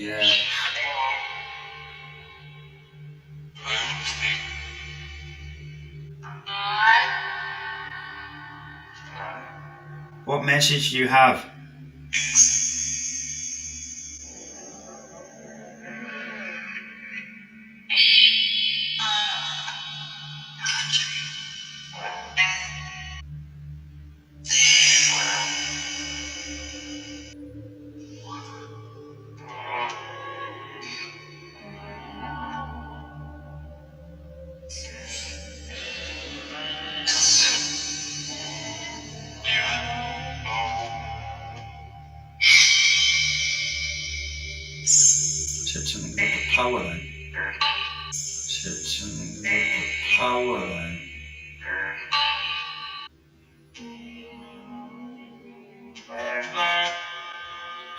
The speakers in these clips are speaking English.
Yeah. What message do you have? Said something about the power line. Said something about the power line.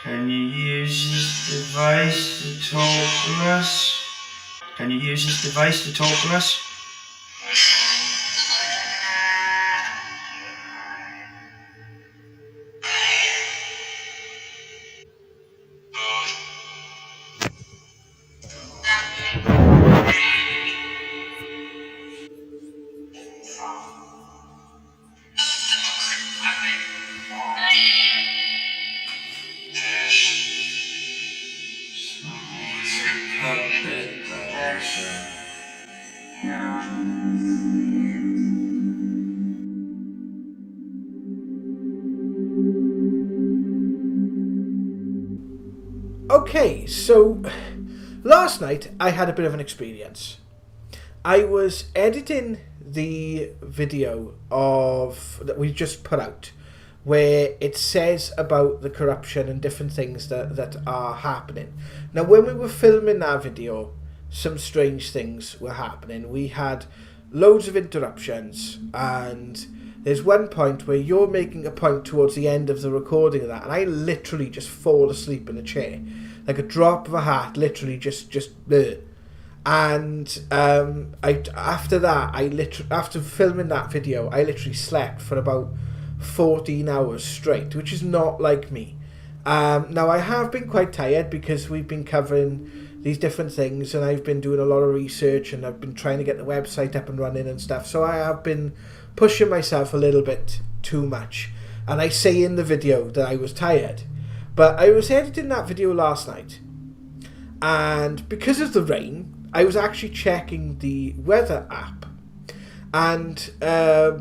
Can you use this device to talk to us? Can you use this device to talk to us? Okay, so last night I had a bit of an experience. I was editing the video that we just put out, where it says about the corruption and different things that are happening. Now, when we were filming that video, some strange things were happening. We had loads of interruptions, and there's one point where you're making a point towards the end of the recording of that, and I literally just fall asleep in a chair, like a drop of a hat, literally just bleh. And after filming that video, I literally slept for about 14 hours straight, which is not like me. Now, I have been quite tired because we've been covering these different things, and I've been doing a lot of research, and I've been trying to get the website up and running and stuff, so I have been pushing myself a little bit too much. And I say in the video that I was tired, but I was editing that video last night, and because of the rain, I was actually checking the weather app. And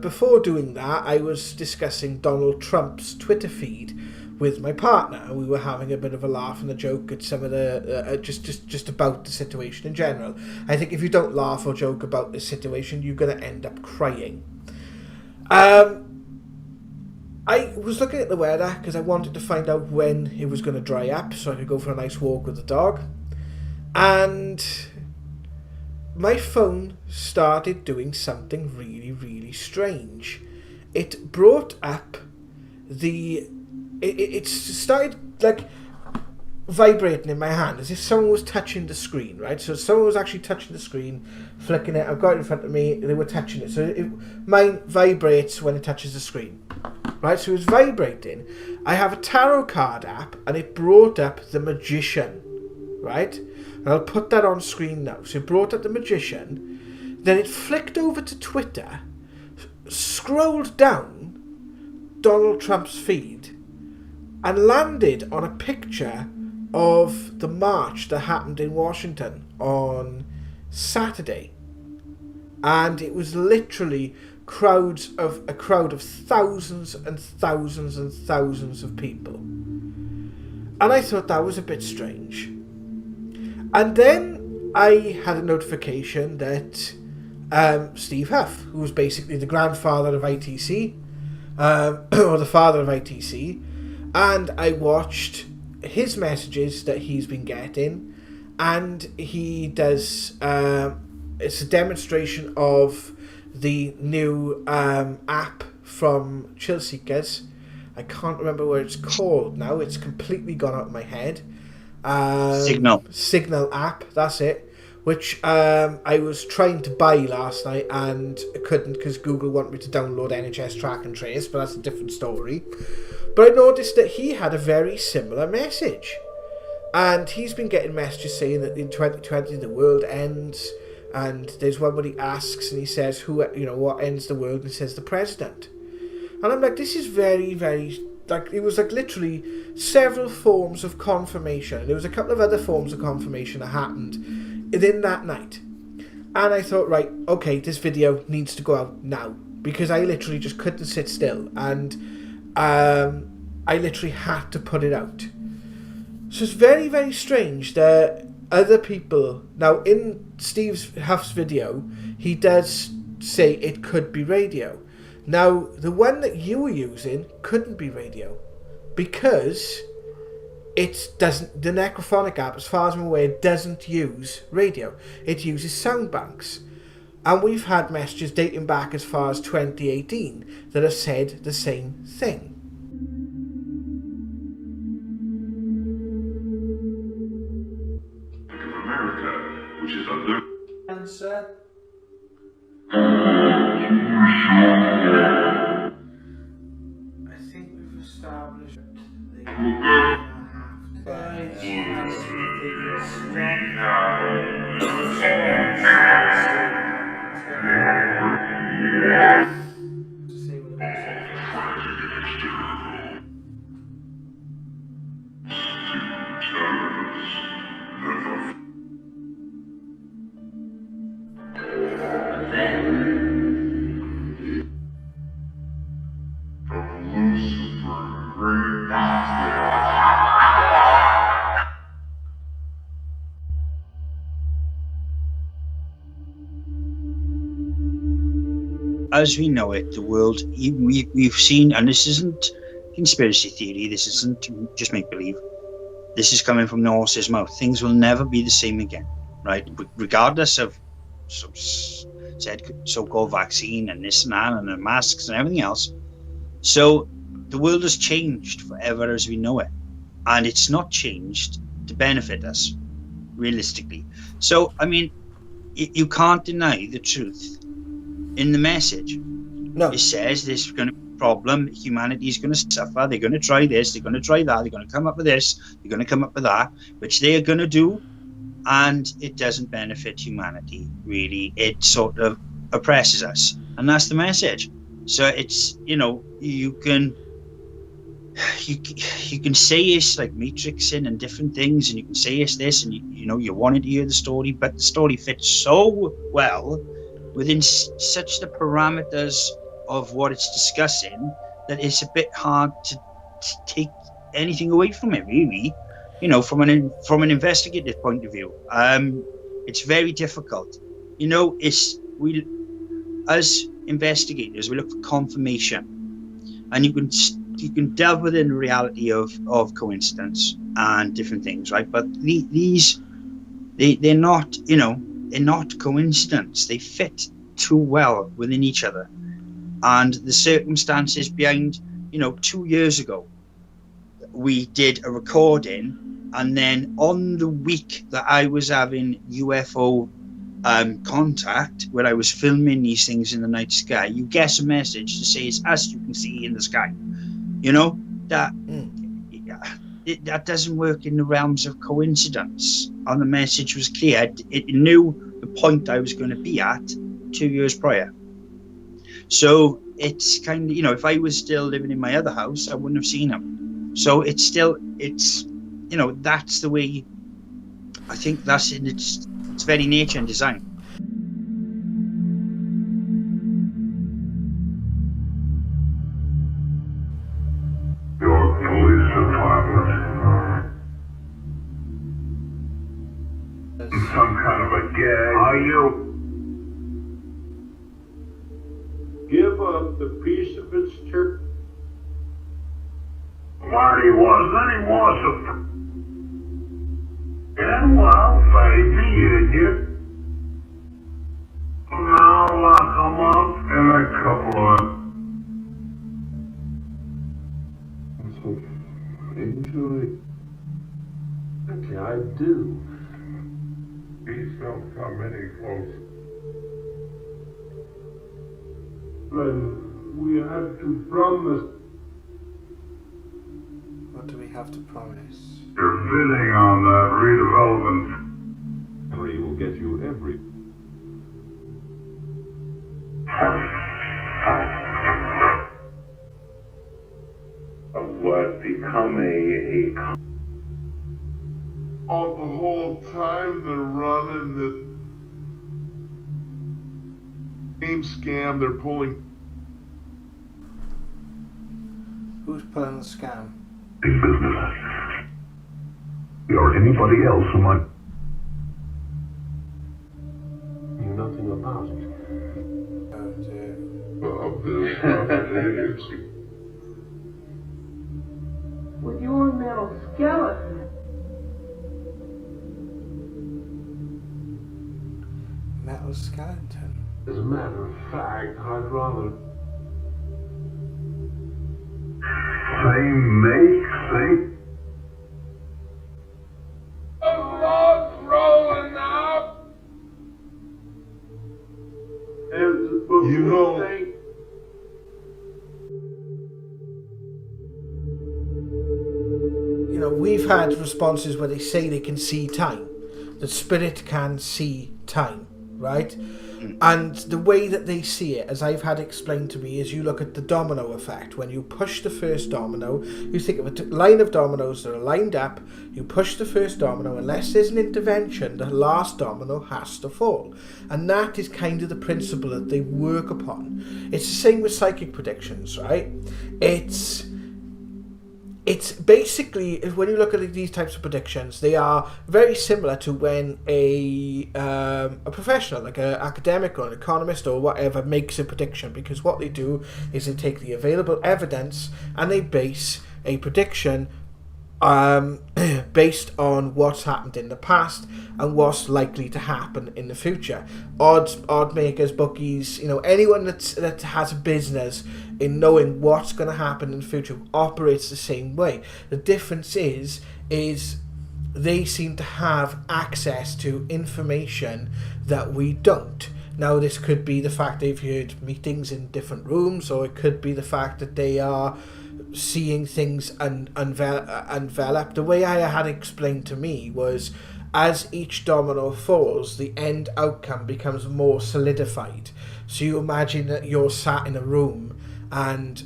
before doing that, I was discussing Donald Trump's Twitter feed with my partner. We were having a bit of a laugh and a joke at some of the just about the situation in general. I think if you don't laugh or joke about this situation, you're going to end up crying. I was looking at the weather because I wanted to find out when it was going to dry up so I could go for a nice walk with the dog. And my phone started doing something really, really strange. It brought up it started like vibrating in my hand as if someone was touching the screen, right? So someone was actually touching the screen, flicking it. I've got it in front of me, they were touching it. So mine vibrates when it touches the screen, right? So it was vibrating. I have a tarot card app, and it brought up the Magician, right? And I'll put that on screen now. So it brought up the Magician, then it flicked over to Twitter, scrolled down Donald Trump's feed, and landed on a picture of the march that happened in Washington on Saturday. And it was literally a crowd of thousands and thousands and thousands of people. And I thought that was a bit strange. And then I had a notification that Steve Huff, who was basically the grandfather of ITC, or the father of ITC, and I watched his messages that he's been getting, and he does, it's a demonstration of the new app from Chill Seekers. I can't remember what it's called now, it's completely gone out of my head. Signal app, that's it, which I was trying to buy last night and I couldn't because Google wanted me to download NHS Track and Trace, but that's a different story. But I noticed that he had a very similar message, And he's been getting messages saying that in 2020 the world ends, and there's one where he asks and he says, who, you know, what ends the world? And he says the president. And I'm like, this is very, very, like, it was like literally several forms of confirmation. There was a couple of other forms of confirmation that happened within that night. And I thought, right, okay, this video needs to go out now, because I literally just couldn't sit still, and I literally had to put it out. So it's very, very strange that other people... Now, in Steve Huff's video, he does say it could be radio. Now, the one that you were using couldn't be radio, because it doesn't... The Necrophonic app, as far as I'm aware, doesn't use radio. It uses sound banks. And we've had messages dating back as far as 2018 that have said the same thing. Which is under Answer. I think we've established as we know it, the world, we've seen, and this isn't conspiracy theory, this isn't just make-believe, this is coming from the horse's mouth. Things will never be the same again, right? Regardless of so-called vaccine and this and that and the masks and everything else. So the world has changed forever as we know it, and it's not changed to benefit us, realistically. So, I mean, you can't deny the truth in the message. No. It says there's going to be a problem, humanity is going to suffer, they're going to try this, they're going to try that, they're going to come up with this, they're going to come up with that, which they are going to do, and it doesn't benefit humanity, really. It sort of oppresses us, and that's the message. So it's, you know, you can say it's like matrixing and different things, and you can say it's this, and you know, you wanted to hear the story, but the story fits so well within such the parameters of what it's discussing that it's a bit hard to take anything away from it, really. You know, from an investigative point of view, it's very difficult. You know, we as investigators, we look for confirmation, and you can delve within the reality of coincidence and different things, right? But they're not, you know, they're not coincidence. They fit too well within each other. And the circumstances behind, you know, 2 years ago, we did a recording, and then on the week that I was having UFO contact, where I was filming these things in the night sky, you get a message to say it's us you can see in the sky. You know, that that doesn't work in the realms of coincidence. And the message was clear. It knew the point I was going to be at 2 years prior. So it's kind of, you know, if I was still living in my other house, I wouldn't have seen him. So it's, you know, that's the way, I think that's in its very nature and design. some kind of a gag. Are you? Give up the piece of its turkey. What he was a... And well, baby, you did. Now lock him up in a couple of... Usually, okay, I do. Please don't come any closer. Then we have to promise. What do we have to promise? You're bidding on that redevelopment. 3 will get you every. Of what become a All the whole time they're running the same scam they're pulling. Who's pulling the scam? big business. Or anybody else who might. Knew nothing about it. Oh dear. Of this propaganda. With your metal skeleton. Metal skeleton. As a matter of fact, I'd rather. Same make, same. The blood's rolling out. You know. You know, we've had responses where they say they can see time. The spirit can see time, right? And the way that they see it, as I've had explained to me, is you look at the domino effect. When you push the first domino, you think of a line of dominoes that are lined up, you push the first domino, unless there's an intervention, the last domino has to fall. And that is kind of the principle that they work upon. It's the same with psychic predictions, right? It's basically, when you look at these types of predictions, they are very similar to when a professional, like an academic or an economist or whatever, makes a prediction. Because what they do is they take the available evidence and they base a prediction based on what's happened in the past and what's likely to happen in the future. Odd makers, bookies, you know, anyone that has a business in knowing what's going to happen in the future operates the same way. The difference is they seem to have access to information that we don't. Now, this could be the fact they've heard meetings in different rooms, or it could be the fact that they are seeing things unveiled. The way I had explained to me was, as each domino falls, the end outcome becomes more solidified. So you imagine that you're sat in a room and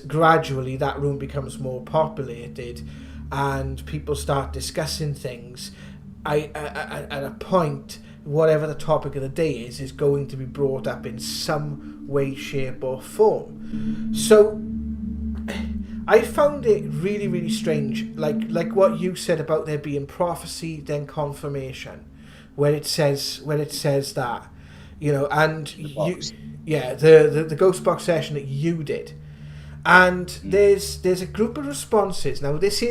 gradually that room becomes more populated and people start discussing things. At a point, whatever the topic of the day is going to be brought up in some way, shape or form. So I found it really, really strange, like what you said about there being prophecy, then confirmation, where it says that, you know, and you, yeah, the ghost box session that you did, and there's a group of responses. Now this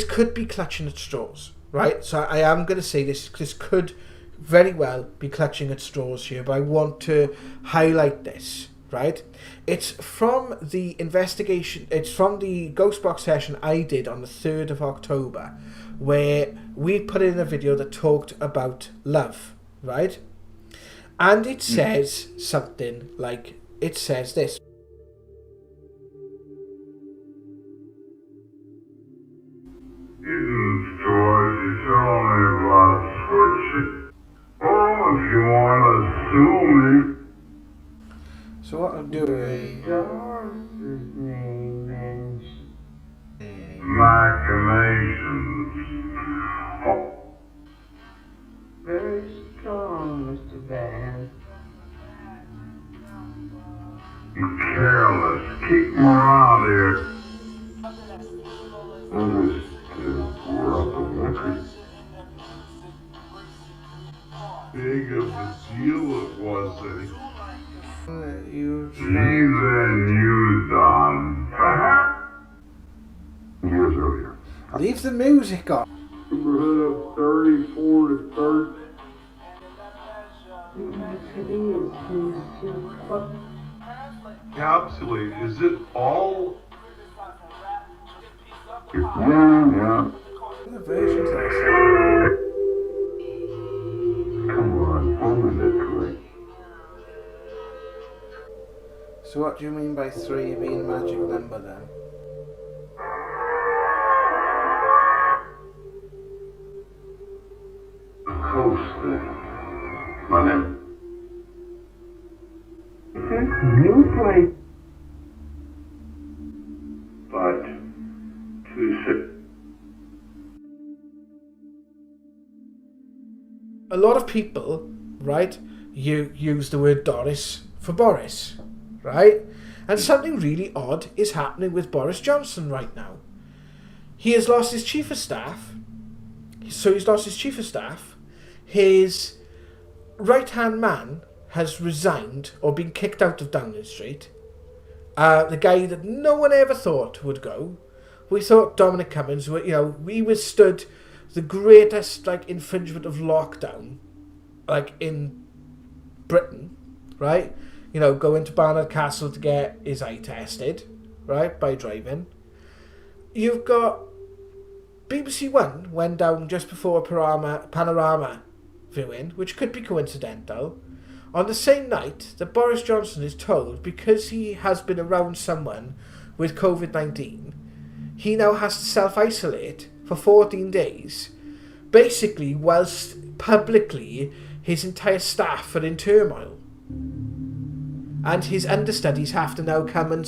could be clutching at straws, right? So I am going to say this could very well be clutching at straws here, but I want to highlight this. Right, it's from the investigation. It's from the ghost box session I did on the 3rd of October, where we put in a video that talked about love, right? And it says something like, it says this. Hidden stories you tell me about switching. Oh, if you want to sue me. So what I'm doing, Machinations. Very strong, Mr. Van. You careless. Keep them around here. Understood. We're up in record. Big of a deal it was, eh? She's in used on. Years earlier. leave the music on. Neighborhood of 34 to 30. Capsulate, is it all? Yeah. The versions I Come on, open it quick. So what do you mean by 3 being a magic number then? a lot of people, right, you use the word Doris for Boris, right? And something really odd is happening with Boris Johnson right now. He has lost his chief of staff. So he's lost his chief of staff. His right-hand man has resigned or been kicked out of Downing Street. The guy that no one ever thought would go. We thought Dominic Cummings, we withstood the greatest infringement of lockdown, in Britain, right? Going to Barnard Castle to get his eye tested, right, by driving. You've got BBC One went down just before a panorama viewing, which could be coincidental. On the same night that Boris Johnson is told, because he has been around someone with COVID-19, he now has to self-isolate for 14 days, basically whilst publicly his entire staff are in turmoil. And his understudies have to now come and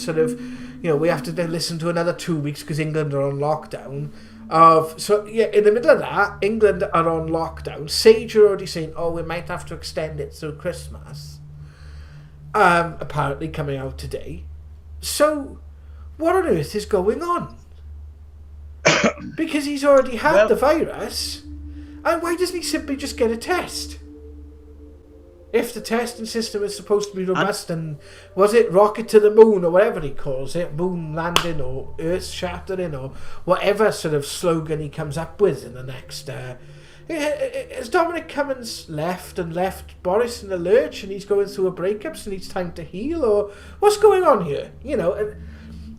we have to then listen to another 2 weeks because England are on lockdown. In the middle of that, England are on lockdown. Sage are already saying, we might have to extend it through Christmas. Apparently coming out today. So, what on earth is going on? Because he's already had the virus. And why doesn't he simply just get a test? If the testing system is supposed to be robust and was it rocket to the moon or whatever he calls it, moon landing or earth shattering or whatever sort of slogan he comes up with in the next... has Dominic Cummings left Boris in the lurch and he's going through a breakup so needs time to heal, or what's going on here?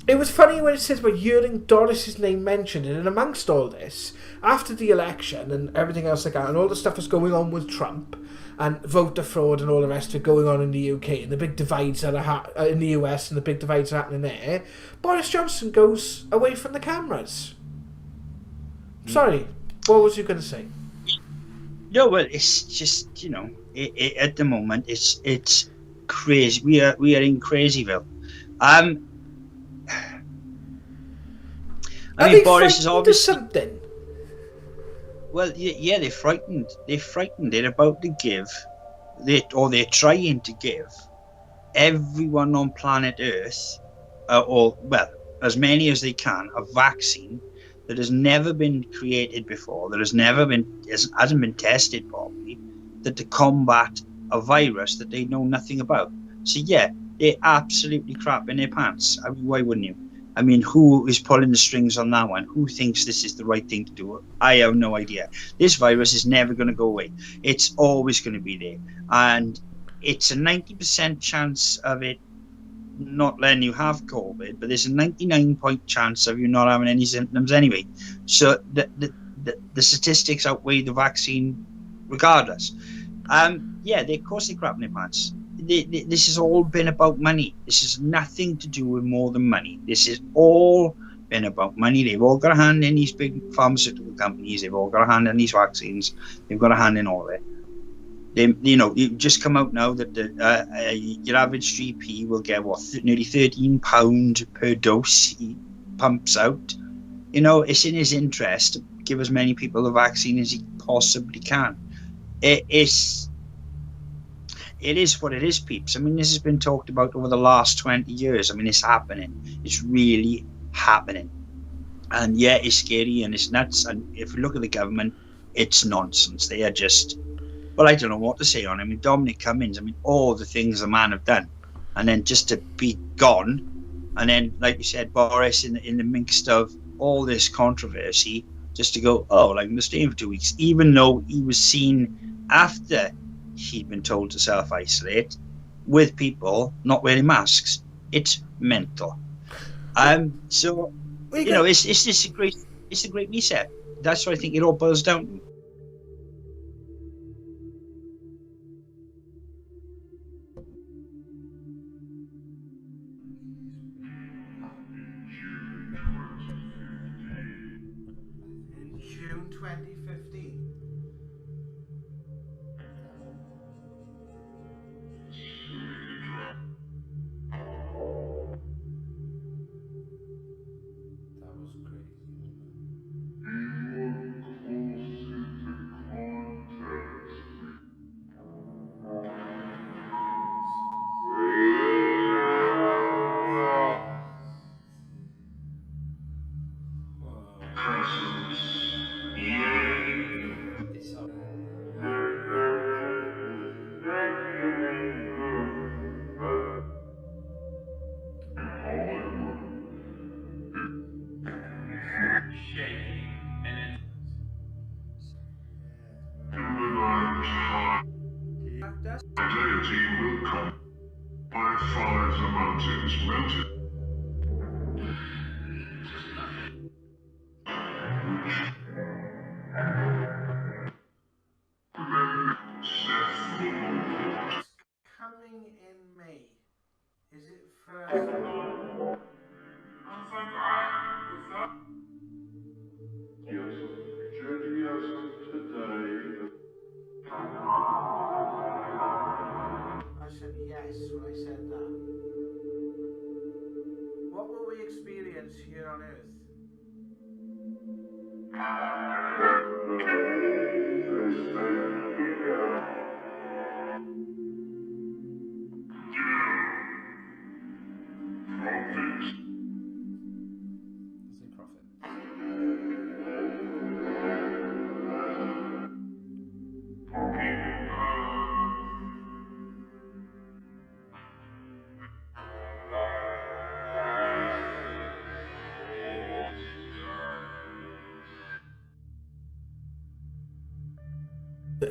It was funny when it says about hearing Doris's name mentioned, and amongst all this, after the election and everything else like that, and all the stuff that's going on with Trump and voter fraud and all the rest of it going on in the UK, and the big divides that are in the US and the big divides happening there, Boris Johnson goes away from the cameras. Sorry, what was you going to say? No, well, it's just at the moment it's crazy. We are in Crazyville. I mean, Boris is obviously something. Well, yeah, they're frightened. They're frightened. They're about to give, they're trying to give everyone on planet Earth, as many as they can, a vaccine that has never been created before, that hasn't been tested properly, to combat a virus that they know nothing about. So yeah, they're absolutely crap in their pants. I mean, why wouldn't you? I mean, who is pulling the strings on that one? Who thinks this is the right thing to do? I have no idea. This virus is never going to go away. It's always going to be there. And it's a 90% chance of it not letting you have COVID, but there's a 99% chance of you not having any symptoms anyway. So the statistics outweigh the vaccine regardless. Of course they crap in their pants. This has all been about money. This has nothing to do with more than money. This has all been about money. They've all got a hand in these big pharmaceutical companies. They've all got a hand in these vaccines. They've got a hand in all of it. You just come out now that your average GP will get nearly £13 per dose he pumps out. It's in his interest to give as many people the vaccine as he possibly can. It is what it is, peeps. I mean, this has been talked about over the last 20 years. I mean, it's happening. It's really happening. And yeah, it's scary and it's nuts. And if you look at the government, it's nonsense. They are just, I don't know what to say on it. I mean, Dominic Cummings, all the things the man have done. And then just to be gone. And then, like you said, Boris in the midst of all this controversy, just to go, I'm going to stay in for 2 weeks. Even though he was seen after he'd been told to self-isolate with people not wearing masks. It's mental. It's a great reset. That's what I think it all boils down to. In June 2015. That was crazy. He was closer to contact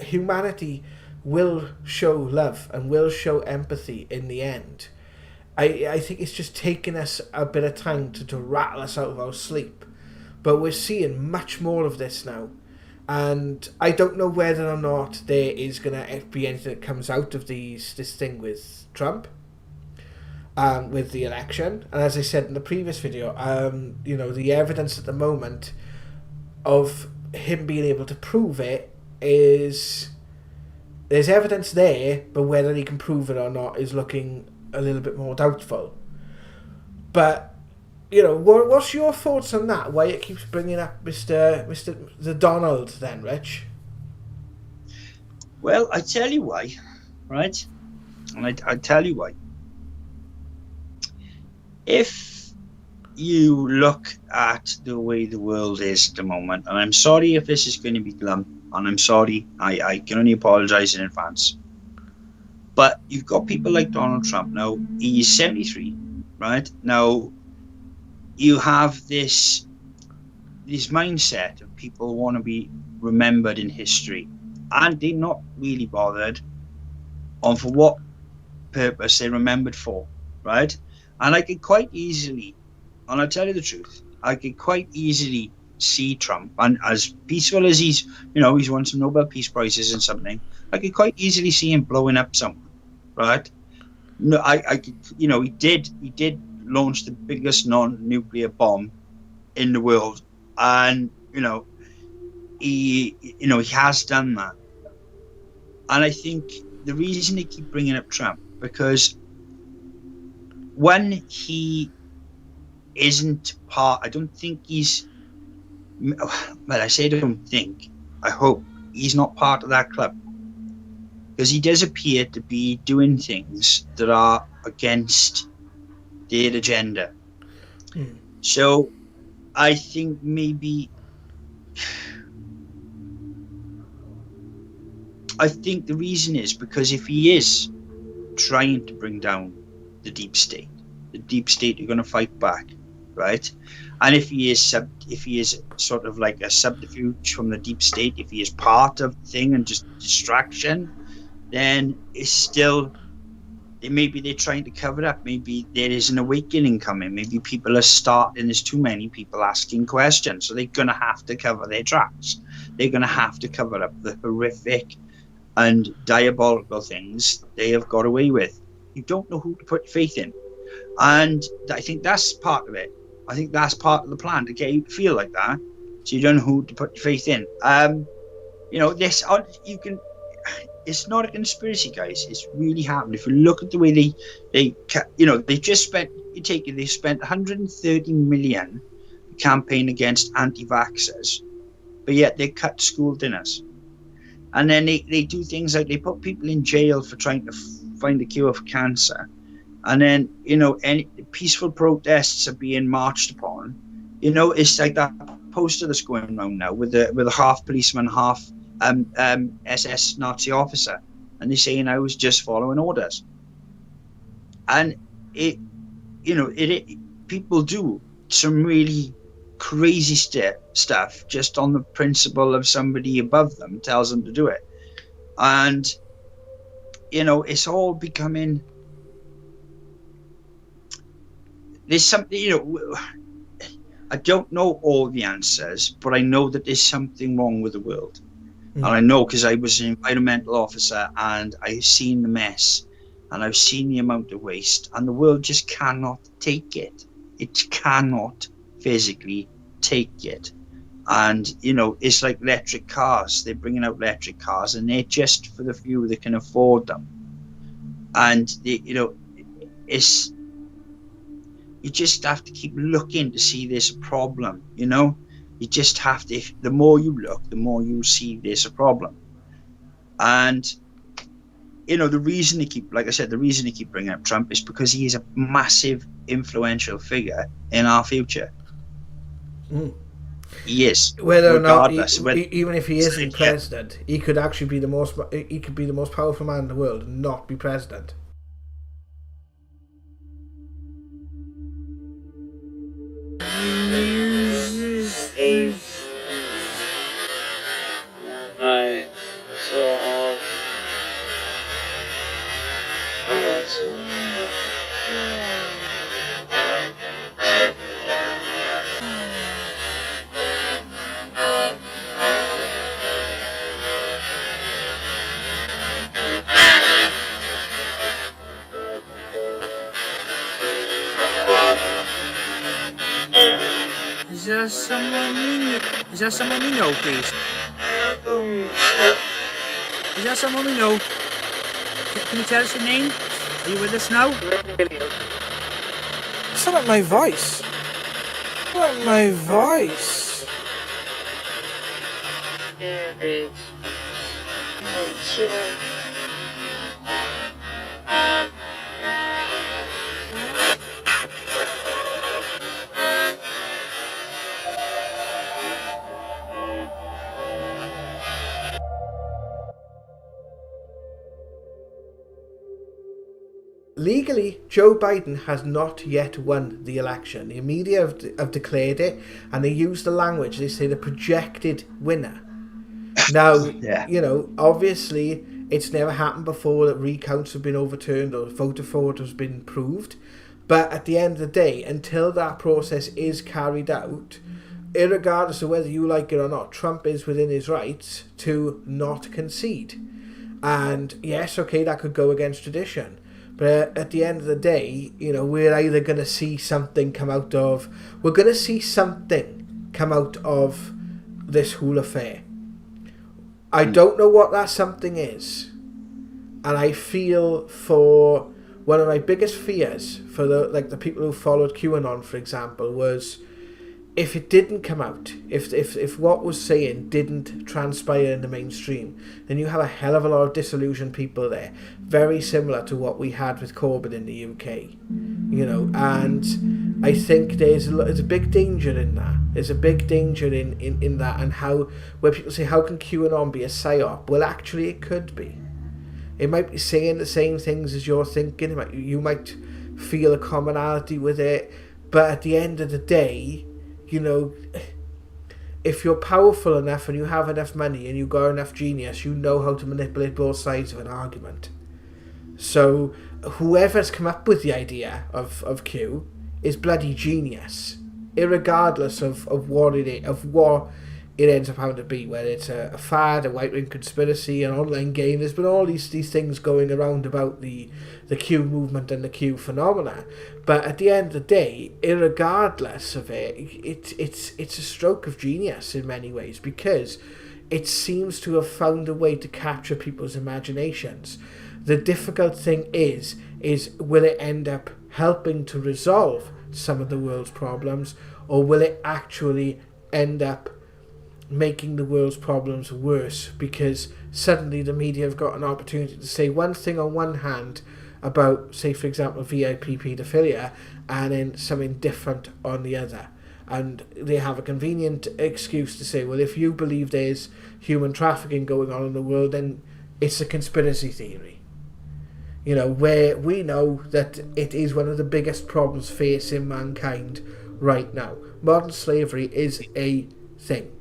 humanity will show love and will show empathy in the end. I think it's just taking us a bit of time to rattle us out of our sleep. But we're seeing much more of this now. And I don't know whether or not there is going to be anything that comes out of this thing with Trump, with the election. And as I said in the previous video, the evidence at the moment of him being able to prove it is... There's evidence there, but whether he can prove it or not is looking a little bit more doubtful. But, what's your thoughts on that? Why it keeps bringing up the Donald then, Rich? Well, I tell you why, right? And I tell you why. If you look at the way the world is at the moment, and I'm sorry if this is going to be glum, and I'm sorry, I can only apologise in advance. But you've got people like Donald Trump. Now, he's 73, right? Now, you have this mindset of people want to be remembered in history. And they're not really bothered on for what purpose they're remembered for, right? And I could quite easily, and I'll tell you the truth, I could quite easily see Trump, and as peaceful as he's won some Nobel Peace Prizes and something, I could quite easily see him blowing up someone, right? No, I could, he did launch the biggest non-nuclear bomb in the world, and he has done that. And I think the reason they keep bringing up Trump, because when he isn't part, I don't think he's, well, I say I don't think, I hope he's not part of that club, because he does appear to be doing things that are against their agenda. So I think maybe, I think the reason is because if he is trying to bring down the deep state are going to fight back, right? And if he is sort of like a subterfuge from the deep state, if he is part of the thing and just distraction, then it's still, maybe they're trying to cover it up. Maybe there is an awakening coming. Maybe people are starting, there's too many people asking questions, so they're going to have to cover their tracks. They're going to have to cover up the horrific and diabolical things they have got away with. You don't know who to put your faith in. And I think that's part of it. I think that's part of the plan, to get you to feel like that, so you don't know who to put your faith in. This, you can, it's not a conspiracy, guys. It's really happened. If you look at the way they just spent, they spent 130 million campaign against anti-vaxxers, but yet they cut school dinners. And then they do things like they put people in jail for trying to find a cure for cancer. And then, any peaceful protests are being marched upon. It's like that poster that's going around now with a half policeman, half SS Nazi officer. And they're saying I was just following orders. And people do some really crazy stuff just on the principle of somebody above them tells them to do it. And, it's all becoming... There's something, I don't know all the answers, but I know that there's something wrong with the world. And I know because I was an environmental officer and I've seen the mess and I've seen the amount of waste, and the world just cannot take it. It cannot physically take it. And, it's like electric cars. They're bringing out electric cars and they're just for the few that can afford them. And, it's... You just have to keep looking to see this problem, You just have to, the more you look, the more you see there's a problem. And, the reason they keep, like I said, the reason they keep bringing up Trump is because he is a massive influential figure in our future. He is. Whether or not, even if he isn't president, he could actually be the most powerful man in the world and not be president. Alright, so Is there someone we know, please? Is there someone we know? Can you tell us your name? Are you with us now? Is that my voice? Is that my voice? Legally, Joe Biden has not yet won the election. The media have declared it, and they use the language. They say the projected winner. Now, you know, obviously, it's never happened before that recounts have been overturned or voter fraud has been proved. But at the end of the day, until that process is carried out, irregardless of whether you like it or not, Trump is within his rights to not concede. And yes, okay, that could go against tradition. But at the end of the day, you know, we're either going to see something come out of... We're going to see something come out of this whole affair. I don't know what that something is. And I feel for... One of my biggest fears for the people who followed QAnon, for example, was... If it didn't come out, if what was saying didn't transpire in the mainstream, then you have a hell of a lot of disillusioned people there. Very similar to what we had with Corbyn in the UK. You know, and I think there's a big danger in that. There's a big danger in that, and how, where people say, how can QAnon be a psyop? Well, actually it could be. It might be saying the same things as you're thinking. You might feel a commonality with it, but at the end of the day, you know, if you're powerful enough and you have enough money and you've got enough genius, you know how to manipulate both sides of an argument. So whoever's come up with the idea of Q is bloody genius, irregardless of what it ends up having to be, whether it's a fad, a right-wing conspiracy, an online game. There's been all these things going around about the Q movement and the Q phenomena. But at the end of the day, irregardless of it, it's a stroke of genius in many ways, because it seems to have found a way to capture people's imaginations. The difficult thing is will it end up helping to resolve some of the world's problems, or will it actually end up making the world's problems worse, because suddenly the media have got an opportunity to say one thing on one hand about, say for example, VIP paedophilia, and then something different on the other, and they have a convenient excuse to say, well, if you believe there's human trafficking going on in the world, then it's a conspiracy theory. You know, where we know that it is one of the biggest problems facing mankind right now. Modern slavery is a thing.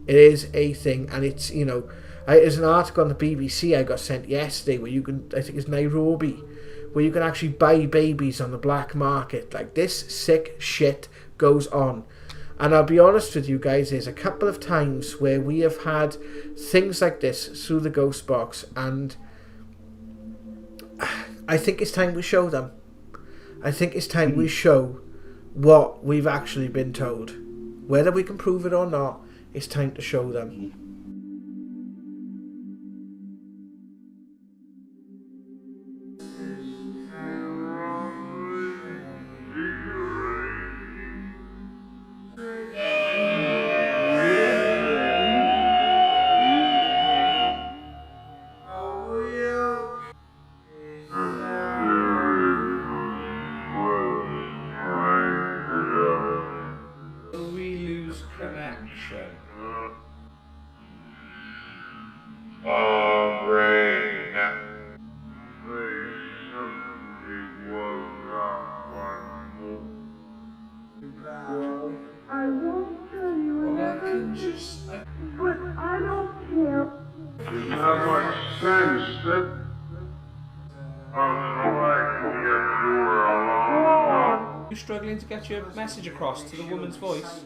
It is a thing, and it's, you know, there's an article on the BBC I got sent yesterday where you can, I think it's Nairobi, where you can actually buy babies on the black market. Like, this sick shit goes on. And I'll be honest with you guys, there's a couple of times where we have had things like this through the ghost box, and I think it's time we show them. I think it's time we show what we've actually been told. Whether we can prove it or not, it's time to show them. struggling to get your message across to the woman's voice?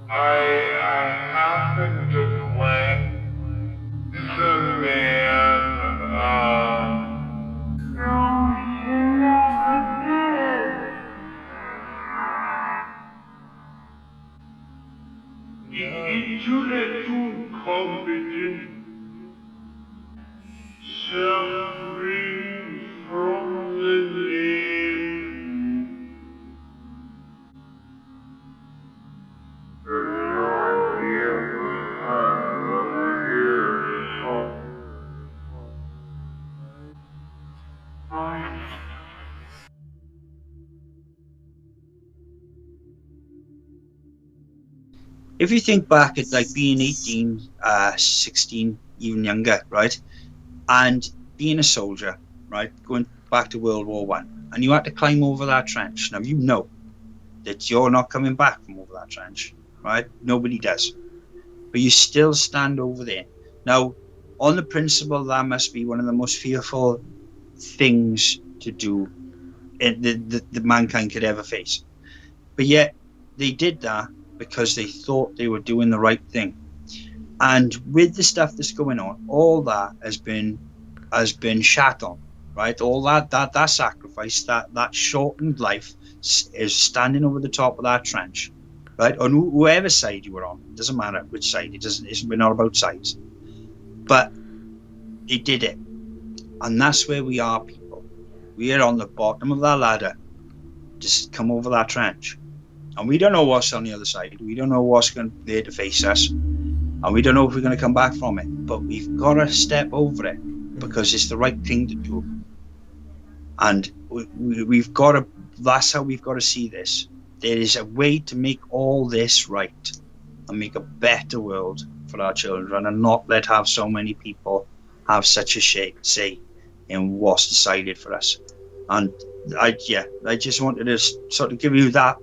I happened to went to into the too competent, suffering from the name. If you think back at like being 18, 16, even younger, right, and being a soldier, right, going back to World War One, and you had to climb over that trench. Now you know that you're not coming back from over that trench, right? Nobody does, but you still stand over there. Now, on the principle, that must be one of the most fearful things to do that mankind could ever face. But yet they did that because they thought they were doing the right thing. And with the stuff that's going on, all that has been shat on, right? All that sacrifice, that shortened life is standing over the top of that trench, right? On whoever side you were on, it doesn't matter which side. We're not about sides, but they did it, and that's where we are, people. We are on the bottom of that ladder, just come over that trench. And we don't know what's on the other side. We don't know what's there to face us. And we don't know if we're going to come back from it. But we've got to step over it because it's the right thing to do. And we've got to, that's how we've got to see this. There is a way to make all this right and make a better world for our children and not have so many people have such a say in what's decided for us. And I just wanted to sort of give you that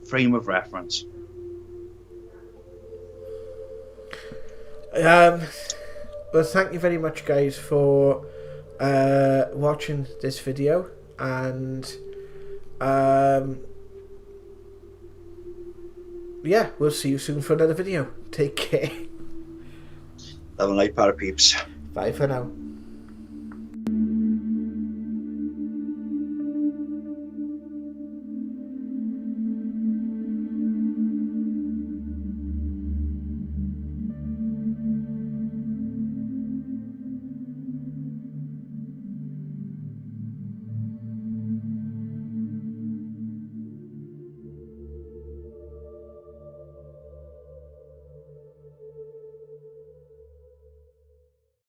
frame of reference. Well, thank you very much, guys, for watching this video, and yeah, we'll see you soon for another video. Take care. Have a night, para peeps. Bye for now.